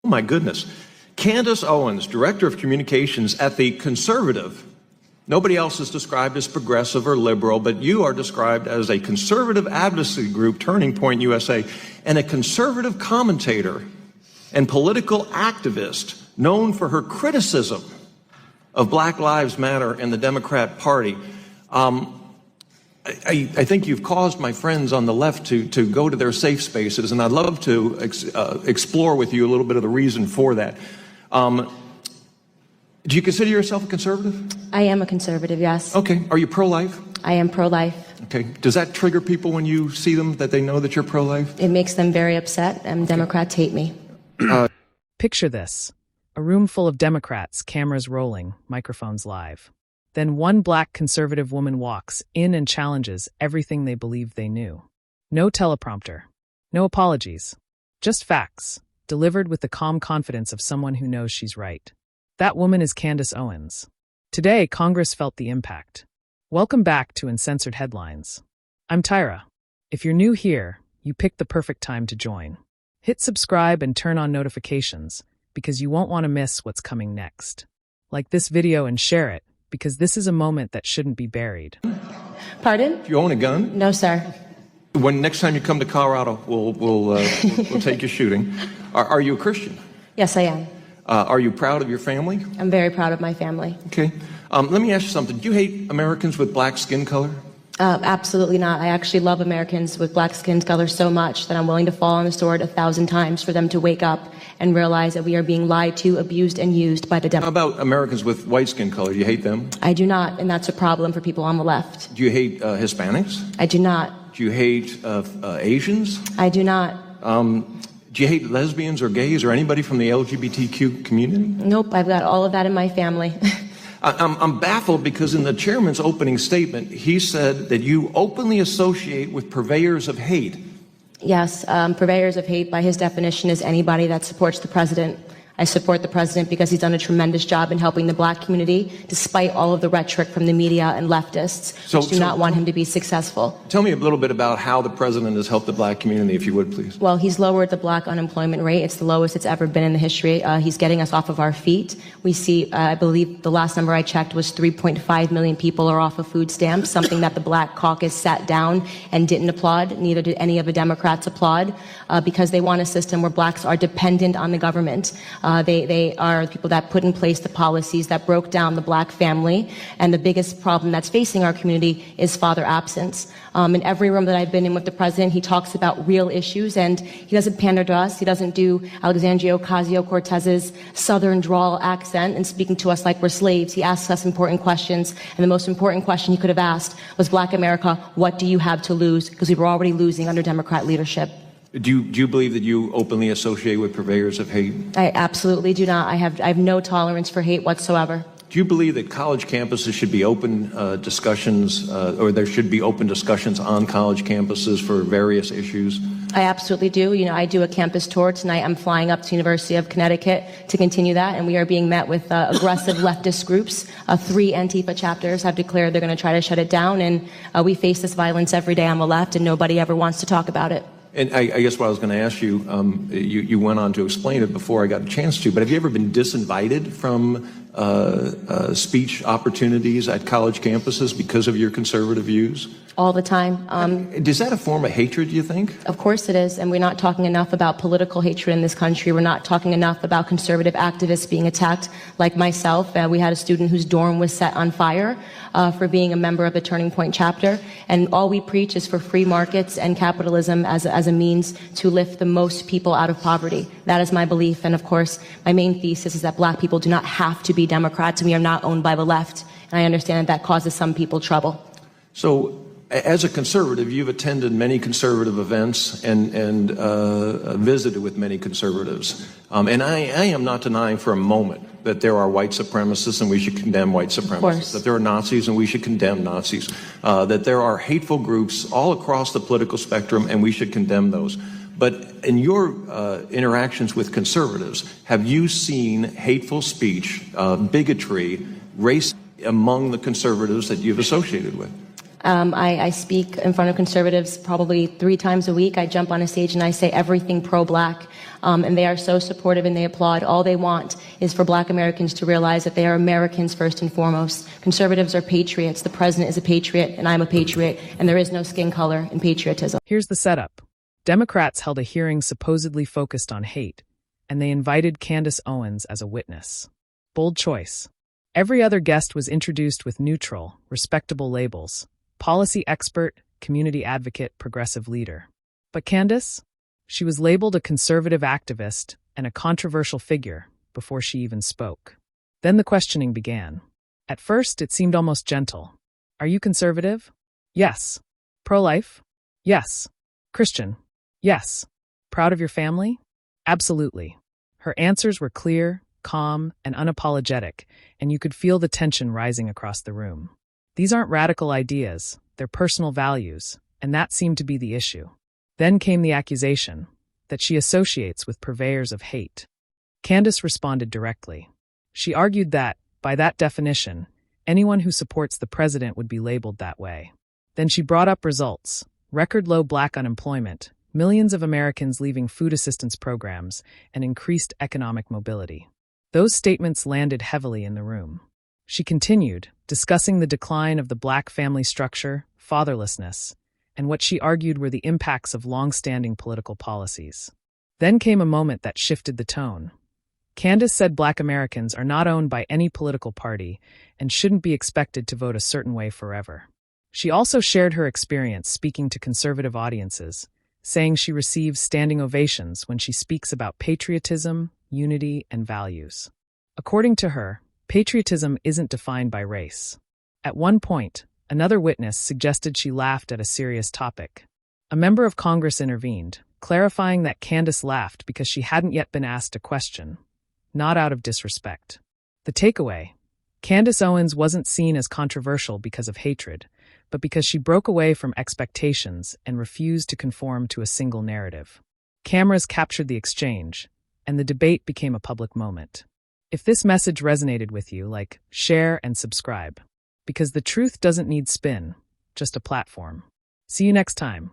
Oh my goodness. Candace Owens, Director of Communications at the Conservative. Nobody else is described as progressive or liberal, but you are described as a conservative advocacy group, Turning Point USA, and a conservative commentator and political activist known for her criticism of Black Lives Matter and the Democrat Party. I think you've caused my friends on the left to go to their safe spaces, and I'd love to explore with you a little bit of the reason for that. Do you consider yourself a conservative? I am a conservative, yes. Okay. Are you pro-life? I am pro-life. Okay. Does that trigger people when you see them, that they know that you're pro-life? It makes them very upset, and okay. Democrats hate me. Picture this. A room full of Democrats, cameras rolling, microphones live. Then one Black conservative woman walks in and challenges everything they believed they knew. No teleprompter. No apologies. Just facts, delivered with the calm confidence of someone who knows she's right. That woman is Candace Owens. Today, Congress felt the impact. Welcome back to Uncensored Headlines. I'm Tyra. If you're new here, you picked the perfect time to join. Hit subscribe and turn on notifications, because you won't want to miss what's coming next. Like this video and share it, because this is a moment that shouldn't be buried. Pardon? Do you own a gun? No, sir. When next time you come to Colorado, we'll take you shooting. Are you a Christian? Yes, I am. Are you proud of your family? I'm very proud of my family. Okay. Let me ask you something. Do you hate Americans with black skin color? Absolutely not. I actually love Americans with black skin color so much that I'm willing to fall on the sword 1,000 times for them to wake up and realize that we are being lied to, abused, and used by the Democrats. How about Americans with white skin color? Do you hate them? I do not, and that's a problem for people on the left. Do you hate Hispanics? I do not. Do you hate Asians? I do not. Do you hate lesbians or gays or anybody from the LGBTQ community? Nope, I've got all of that in my family. I'm baffled because in the chairman's opening statement, he said that you openly associate with purveyors of hate. Yes, purveyors of hate, by his definition, is anybody that supports the president. I support the president because he's done a tremendous job in helping the Black community, despite all of the rhetoric from the media and leftists, who do not want him to be successful. Tell me a little bit about how the president has helped the Black community, if you would, please. Well, he's lowered the Black unemployment rate. It's the lowest it's ever been in the history. He's getting us off of our feet. We see, I believe the last number I checked was 3.5 million people are off of food stamps, something that the Black caucus sat down and didn't applaud. Neither did any of the Democrats applaud, because they want a system where Blacks are dependent on the government. They are the people that put in place the policies that broke down the Black family. And the biggest problem that's facing our community is father absence. In every room that I've been in with the president, he talks about real issues, and he doesn't pander to us. He doesn't do Alexandria Ocasio-Cortez's Southern drawl accent and speaking to us like we're slaves. He asks us important questions, and the most important question he could have asked was, Black America, what do you have to lose? Because we were already losing under Democrat leadership. Do you believe that you openly associate with purveyors of hate? I absolutely do not. I have no tolerance for hate whatsoever. Do you believe that college campuses should be open discussions, or there should be open discussions on college campuses for various issues? I absolutely do. You know, I do a campus tour tonight. I'm flying up to University of Connecticut to continue that, and we are being met with aggressive leftist groups. 3 Antifa chapters have declared they're going to try to shut it down, and we face this violence every day on the left, and nobody ever wants to talk about it. And I guess what I was going to ask you, you went on to explain it before I got a chance to, but have you ever been disinvited from speech opportunities at college campuses because of your conservative views? All the time. Is that a form of hatred, do you think? Of course it is, and we're not talking enough about political hatred in this country. We're not talking enough about conservative activists being attacked, like myself. We had a student whose dorm was set on fire for being a member of the Turning Point chapter, and all we preach is for free markets and capitalism as a means to lift the most people out of poverty. That is my belief, and of course, my main thesis is that Black people do not have to be Democrats, and we are not owned by the left, and I understand that causes some people trouble. So, as a conservative, you've attended many conservative events and visited with many conservatives. And I am not denying for a moment that there are white supremacists and we should condemn white supremacists, that there are Nazis and we should condemn Nazis, that there are hateful groups all across the political spectrum and we should condemn those. But in your interactions with conservatives, have you seen hateful speech, bigotry, race among the conservatives that you've associated with? I speak in front of conservatives probably 3 times a week. I jump on a stage and I say everything pro-black, and they are so supportive and they applaud. All they want is for black Americans to realize that they are Americans first and foremost. Conservatives are patriots. The president is a patriot, and I'm a patriot, and there is no skin color in patriotism. Here's the setup. Democrats held a hearing supposedly focused on hate, and they invited Candace Owens as a witness. Bold choice. Every other guest was introduced with neutral, respectable labels: policy expert, community advocate, progressive leader. But Candace? She was labeled a conservative activist and a controversial figure before she even spoke. Then the questioning began. At first, it seemed almost gentle. Are you conservative? Yes. Pro-life? Yes. Christian? Yes. Proud of your family? Absolutely. Her answers were clear, calm, and unapologetic, and you could feel the tension rising across the room. These aren't radical ideas, they're personal values, and that seemed to be the issue. Then came the accusation that she associates with purveyors of hate. Candace responded directly. She argued that, by that definition, anyone who supports the president would be labeled that way. Then she brought up results: record low black unemployment, millions of Americans leaving food assistance programs, and increased economic mobility. Those statements landed heavily in the room. She continued, discussing the decline of the black family structure, fatherlessness, and what she argued were the impacts of long-standing political policies. Then came a moment that shifted the tone. Candace said black Americans are not owned by any political party and shouldn't be expected to vote a certain way forever. She also shared her experience speaking to conservative audiences, saying she receives standing ovations when she speaks about patriotism, unity, and values. According to her, patriotism isn't defined by race. At one point, another witness suggested she laughed at a serious topic. A member of Congress intervened, clarifying that Candace laughed because she hadn't yet been asked a question, not out of disrespect. The takeaway: Candace Owens wasn't seen as controversial because of hatred, but because she broke away from expectations and refused to conform to a single narrative. Cameras captured the exchange, and the debate became a public moment. If this message resonated with you, share and subscribe. Because the truth doesn't need spin, just a platform. See you next time.